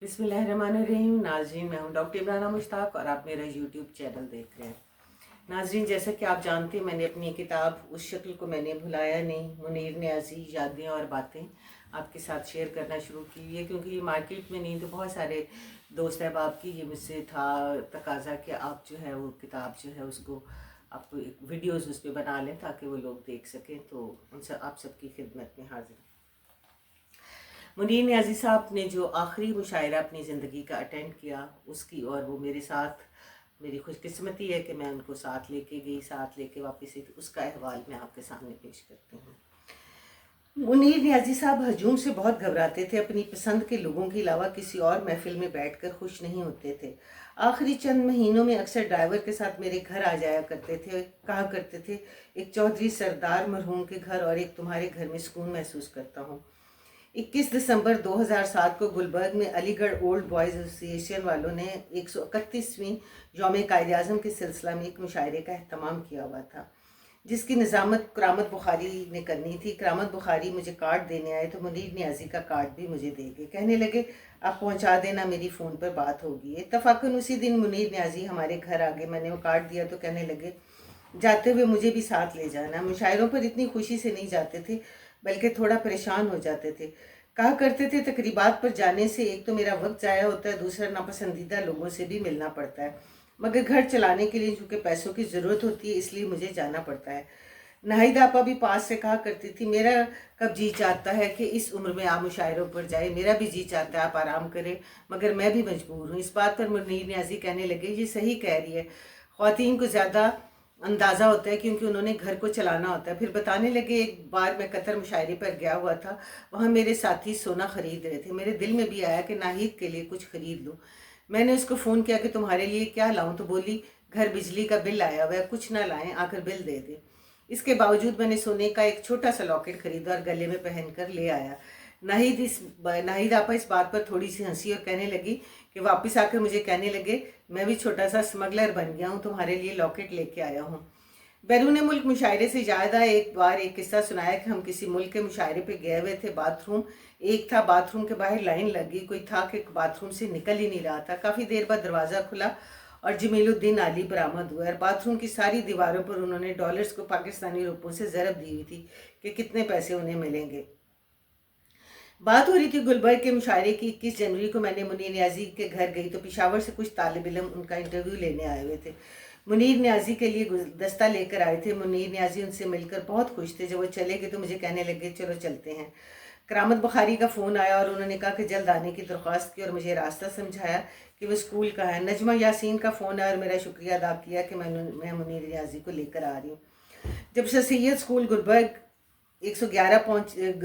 बिस्मिल्लाहिर्रहमानिर्रहीम। नाजरीन, मैं हूं डॉक्टर इमराना मुश्ताक और आप मेरा यूट्यूब चैनल देख रहे हैं। नाजरीन, जैसा कि आप जानते हैं, मैंने अपनी किताब उस शक्ल को मैंने भुलाया नहीं, मुनीर नियाज़ी यादें और बातें आपके साथ शेयर करना शुरू की है, क्योंकि ये मार्केट में नहीं तो बहुत सारे दोस्त अहबाब की ये मुझसे था तकाजा कि आप जो है वो किताब जो है उसको आपको एक वीडियोज़ उस पर बना लें ताकि वो लोग देख सकें। तो उनसे आप सबकी खिदमत में हाजिर हूँ। मुनीर नियाज़ी साहब ने जो आखिरी मुशायरा अपनी ज़िंदगी का अटेंड किया उसकी, और वो मेरे साथ मेरी खुशकिस्मती है कि मैं उनको साथ लेके गई, साथ लेके वापस आई, तो उसका अहवाल मैं आपके सामने पेश करती हूँ। मुनीर नियाज़ी साहब हजूम से बहुत घबराते थे। अपनी पसंद के लोगों के अलावा किसी और महफिल में बैठकर खुश नहीं होते थे। आखिरी चंद महीनों में अक्सर ड्राइवर के साथ मेरे घर आ जाया करते थे। कहा करते थे, एक चौधरी सरदार मरहूम के घर और एक तुम्हारे घर में सुकून महसूस करता हूँ। 21 दिसंबर 2007 को गुलबर्ग में अलीगढ़ ओल्ड बॉयज़ एसोसिएशन वालों ने 131वीं यौम कायद आज़म के सिलसिला में एक मुशायरे का अहतमाम किया हुआ था, जिसकी निज़ामत करामत बुखारी ने करनी थी। करामत बुखारी मुझे कार्ड देने आए तो मुनीर नियाज़ी का कार्ड भी मुझे दे गए। कहने लगे, आप पहुंचा देना, मेरी फ़ोन पर बात होगी। इत्तफ़ाक़न उसी दिन मुनीर नियाज़ी हमारे घर आ गए। मैंने वो कार्ड दिया तो कहने लगे, जाते हुए मुझे भी साथ ले जाना। मुशायरों पर इतनी खुशी से नहीं जाते थे, बल्कि थोड़ा परेशान हो जाते थे। कहा करते थे, तकरीबात पर जाने से एक तो मेरा वक्त ज़ाया होता है, दूसरा नापसंदीदा लोगों से भी मिलना पड़ता है, मगर घर चलाने के लिए चूँकि पैसों की ज़रूरत होती है इसलिए मुझे जाना पड़ता है। नाहिद आपा भी पास से कहा करती थी, मेरा कब जी चाहता है कि इस उम्र में आप मुशायरों पर जाए, मेरा भी जी चाहता है आप आराम करें, मगर मैं भी मजबूर हूँ। इस बात पर मुनीर नियाज़ी कहने लगे, ये सही कह रही है, ख़वातीन को ज़्यादा अंदाज़ा होता है क्योंकि उन्होंने घर को चलाना होता है। फिर बताने लगे, एक बार मैं कतर मुशायरे पर गया हुआ था, वहाँ मेरे साथी सोना ख़रीद रहे थे। मेरे दिल में भी आया कि नाहिद के लिए कुछ ख़रीद लूँ। मैंने उसको फ़ोन किया कि तुम्हारे लिए क्या लाऊं, तो बोली, घर बिजली का बिल आया हुआ है, कुछ ना लाएं, आकर बिल दे दे। इसके बावजूद मैंने सोने का एक छोटा सा लॉकेट खरीदा और गले में पहनकर ले आया। नाहिद आपा इस बात पर थोड़ी सी हंसी और कहने लगी कि वापस आकर मुझे कहने लगे, मैं भी छोटा सा स्मगलर बन गया हूँ, तुम्हारे लिए लॉकेट लेके आया हूँ। बैरून मुल्क मुशायरे से ज़्यादा एक बार एक किस्सा सुनाया कि हम किसी मुल्क के मुशायरे पे गए हुए थे। बाथरूम एक था, बाथरूम के बाहर लाइन लगी, कोई था कि बाथरूम से निकल ही नहीं रहा था। काफ़ी देर बाद दरवाज़ा खुला और जमीलुद्दीन आली बरामद हुआ और बाथरूम की सारी दीवारों पर उन्होंने डॉलर्स को पाकिस्तानी रुपयों से ज़रब दी हुई थी कि कितने पैसे उन्हें मिलेंगे। बात हो रही थी गुलबर्ग के मुशायरे की। 21 जनवरी को मैंने मुनीर नियाज़ी के घर गई तो पेशावर से कुछ तालिब इल्म उनका इंटरव्यू लेने आए हुए थे। मुनीर नियाज़ी के लिए गुलदस्ता लेकर आए थे। मुनीर नियाज़ी उनसे मिलकर बहुत खुश थे। जब वो चले गए तो मुझे कहने लगे, चलो चलते हैं। करामत बुखारी का फ़ोन आया और उन्होंने कहा कि जल्द आने की दरख्वास्त की और मुझे रास्ता समझाया कि वो स्कूल का है। नजमा यासीन का फ़ोन आया और मेरा शुक्रिया अदा किया कि मैं मुनीर नियाज़ी को लेकर आ रही हूँ। जब सर सैयद स्कूल गुलबर्ग 111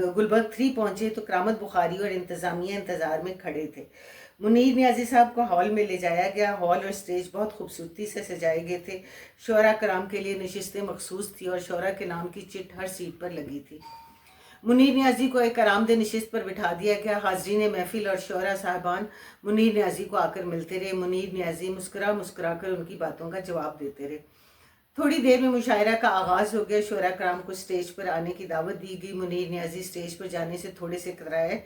गुलबर्ग 3 पहुंचे तो करामत बुखारी और इंतज़ामिया इंतज़ार में खड़े थे। मुनीर नियाज़ी साहब को हॉल में ले जाया गया। हॉल और स्टेज बहुत खूबसूरती से सजाए गए थे। शोरा कराम के लिए नशिस्तें मखसूस थी और शोरा के नाम की चिट हर सीट पर लगी थी। मुनीर नियाज़ी को एक आरामदेह नशिस्त पर बिठा दिया गया। हाजरीन महफिल और शोरा साहबान मुनीर नियाज़ी को आकर मिलते रहे। मुनीर नियाज़ी मुस्कुरा कर उनकी बातों का जवाब देते रहे। थोड़ी देर में मुशायरा का आगाज़ हो गया। शोरा कराम को स्टेज पर आने की दावत दी गई। मुनीर नियाज़ी स्टेज पर जाने से थोड़े से कतराए।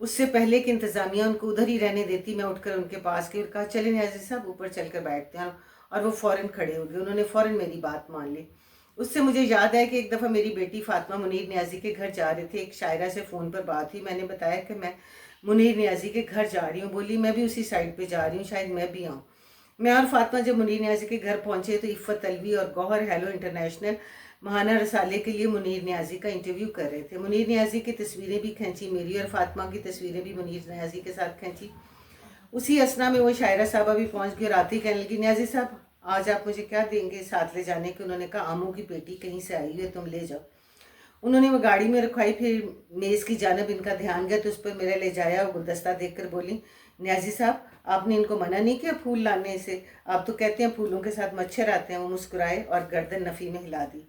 उससे पहले कि इंतज़ामिया उनको उधर ही रहने देती, मैं उठकर उनके पास गई और कहा, चले नियाज़ी साहब ऊपर चलकर बैठते हैं। और वो फ़ौरन खड़े हो गए। उन्होंने फ़ौरन मेरी बात मान ली। उससे मुझे याद है कि एक दफ़ा मेरी बेटी फ़ातिमा मुनीर नियाज़ी के घर जा रहे थे। एक शायरा से फ़ोन पर बात हुई। मैंने बताया कि मैं मुनीर नियाज़ी के घर जा रही हूँ। बोली, मैं भी उसी साइड पर जा रही हूँ, शायद मैं भी आऊँ। मैं और फातिमा जब मुनीर नियाज़ी के घर पहुंचे तो इफ़्फ़त अलवी और गौहर हेलो इंटरनेशनल महाना रसाले के लिए मुनीर नियाज़ी का इंटरव्यू कर रहे थे। मुनीर नियाज़ी की तस्वीरें भी खींची, मेरी और फातिमा की तस्वीरें भी मुनीर नियाज़ी के साथ खींची। उसी असना में वो शायरा साहबा भी पहुंच गई और आती कहने लगी, नियाज़ी साहब आज आप मुझे क्या देंगे साथ ले जाने के? उन्होंने कहा, आमों की पेटी कहीं से आई है, तुम ले जाओ। उन्होंने वो गाड़ी में रखवाई। फिर मेज़ की जानब इनका ध्यान गया तो उस पर मेरा ले जाया और गुलदस्ता देखकर बोली, नियाज़ी साहब आपने इनको मना नहीं किया फूल लाने से? आप तो कहते हैं फूलों के साथ मच्छर आते हैं। वो मुस्कुराए और गर्दन नफ़ी में हिला दी।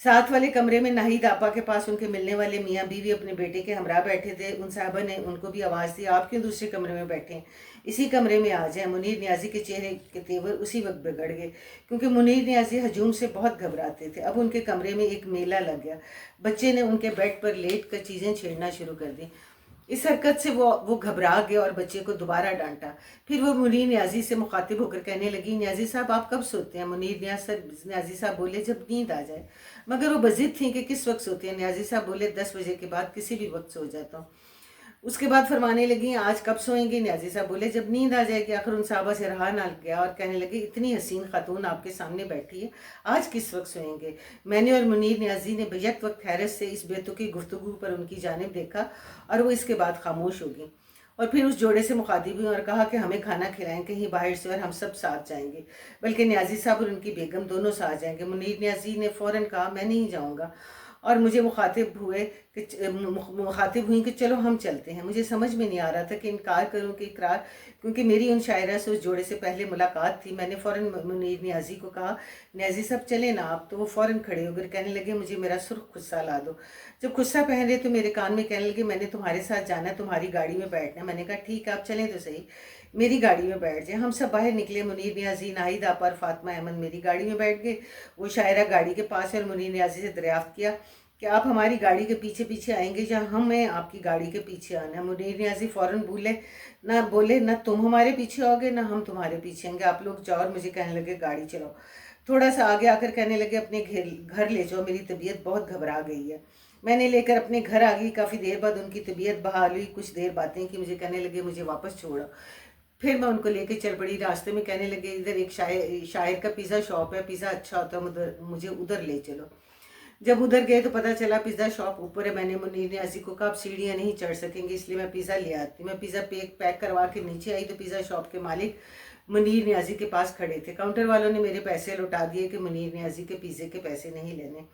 साथ वाले कमरे में नाहिद आपा के पास उनके मिलने वाले मियाँ बीवी अपने बेटे के हमरा बैठे थे। उन साहबा ने उनको भी आवाज़ दी, आप क्यों दूसरे कमरे में बैठे हैं, इसी कमरे में आ जाएं। मुनीर नियाज़ी के चेहरे के तेवर उसी वक्त बिगड़ गए क्योंकि मुनीर नियाज़ी हजूम से बहुत घबराते थे। अब उनके कमरे में एक मेला लग गया। बच्चे ने उनके बेड पर लेट कर चीज़ें छेड़ना शुरू कर दी। इस हरकत से वो घबरा गए और बच्चे को दोबारा डांटा। फिर वो मुनीर न्याजी से मुखातिब होकर कहने लगी, न्याजी साहब आप कब सोते हैं? मुनीर न्याजी साहब बोले, जब नींद आ जाए। मगर वो बजिद थी कि किस वक्त सोती हैं? न्याजी साहब बोले, 10 बजे के बाद किसी भी वक्त सो जाता हूँ। उसके बाद फरमाने लगी, आज कब सोएंगे? न्याजी साहब बोले, जब नींद आ जाएगी। आखिर उन साहबा से रहा ना गया और कहने लगे, इतनी हसीन खातून आपके सामने बैठी है, आज किस वक्त सोएंगे? मैंने और मुनीर न्याजी ने बैक वक्त हैरत से इस बेतुकी गुफ्तगू पर उनकी जानिब देखा और वो इसके बाद खामोश हो गई और फिर उस जोड़े से मुखातिब हुई और कहा कि हमें खाना खिलाएं कहीं बाहर से और हम सब साथ जाएंगे, बल्कि न्याजी साहब और उनकी बेगम दोनों साथ जाएंगे। मुनीर न्याजी ने फ़ौरन कहा, मैं नहीं जाऊंगा, और मुझे मुखातिब हुई कि चलो हम चलते हैं। मुझे समझ में नहीं आ रहा था कि इनकार करूं कि इकरार, क्योंकि मेरी उन शायरा से उस जोड़े से पहले मुलाकात थी। मैंने फ़ौरन मुनीर न्याजी को कहा, न्याजी साहब चले ना आप? तो वो फ़ौरन खड़े हो गए, कहने लगे, मुझे मेरा सुर्ख खुस्सा ला दो। जब खुस्सा पहन तो मेरे कान में कहने लगे, मैंने तुम्हारे साथ जाना है, तुम्हारी गाड़ी में बैठना है। मैंने कहा, ठीक है आप चलें तो सही, मेरी गाड़ी में बैठ जाए। हम सब बाहर निकले। मुनीर न्याजी, नाहिद आपा और फातिमा अहमद मेरी गाड़ी में बैठ गए। वो शायरा गाड़ी के पास है और मुनीर न्याजी से दरियाफ्त किया कि आप हमारी गाड़ी के पीछे पीछे आएंगे जहाँ हमें आपकी गाड़ी के पीछे आना है। मुनीर न्याजी फ़ौरन बोले ना तुम हमारे पीछे आओगे ना हम तुम्हारे पीछे आएंगे, आप लोग जाओ। और मुझे कहने लगे, गाड़ी चलाओ। थोड़ा सा आगे आकर कहने लगे, अपने घर ले जाओ, मेरी तबीयत बहुत घबरा गई है। मैंने लेकर अपने घर आ गई। काफ़ी देर बाद उनकी तबीयत बहाल हुई। कुछ देर बातें की, मुझे कहने लगे, मुझे वापस छोड़ो। फिर मैं उनको लेके चल पड़ी। रास्ते में कहने लगे, इधर एक शायर का पिज़्ज़ा शॉप है, पिज़्ज़ा अच्छा होता है, मुझे उधर ले चलो। जब उधर गए तो पता चला पिज़्ज़ा शॉप ऊपर है। मैंने मुनीर न्याजी को कहा, आप सीढ़ियाँ नहीं चढ़ सकेंगे, इसलिए मैं पिज़्ज़ा ले आती। मैं पिज़्ज़ा पैक करवा के नीचे आई तो पिज़्ज़ा शॉप के मालिक मुनीर न्याजी के पास खड़े थे। काउंटर वालों ने मेरे पैसे लौटा दिए कि मुनीर न्याजी के पिज़्ज़े के पैसे नहीं लेने।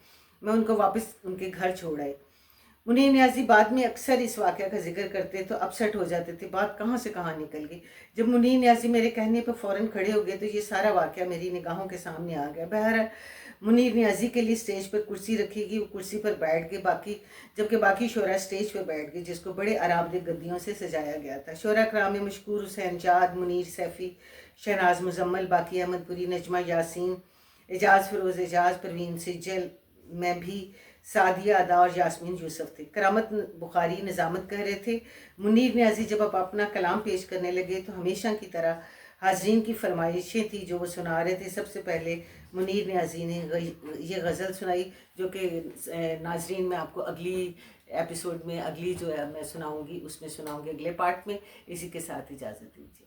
मैं उनको वापस उनके घर छोड़ आई। मुनीर न्याजी बाद में अक्सर इस वाक़या का जिक्र करते तो अपसेट हो जाते थे, बात कहाँ से कहाँ निकल गई। जब मुनीर न्याजी मेरे कहने पर फ़ौरन खड़े हो गए तो ये सारा वाक़या मेरी निगाहों के सामने आ गया। बहरहाल मुनीर न्याजी के लिए स्टेज पर कुर्सी रखी गई, वो कुर्सी पर बैठ के जबकि बाकी शोरा स्टेज पर बैठ गए, जिसको बड़े आरामदेह गद्दियों से सजाया गया था। शोरा कराम में मशकूर हुसैन जाद, मुनीर सैफ़ी, शहनाज मुजम्मल, बाकी अहमद पुरी, नजमा यासीन, एजाज़ फ़िरोज़ एजाज़, परवीन सिज्जल, मैं भी, सादिया अदा और यास्मीन यूसुफ थे। करामत बुखारी निज़ामत कह रहे थे। मुनीर न्याजी जब आप अपना कलाम पेश करने लगे तो हमेशा की तरह हाजरीन की फरमाइशें थी जो वो सुना रहे थे। सबसे पहले मुनीर न्याजी ने ये गज़ल सुनाई, जो कि नाजरीन मैं आपको अगली एपिसोड में, अगली जो है मैं सुनाऊंगी, उसमें सुनाऊंगी अगले पार्ट में। इसी के साथ इजाज़त दीजिए।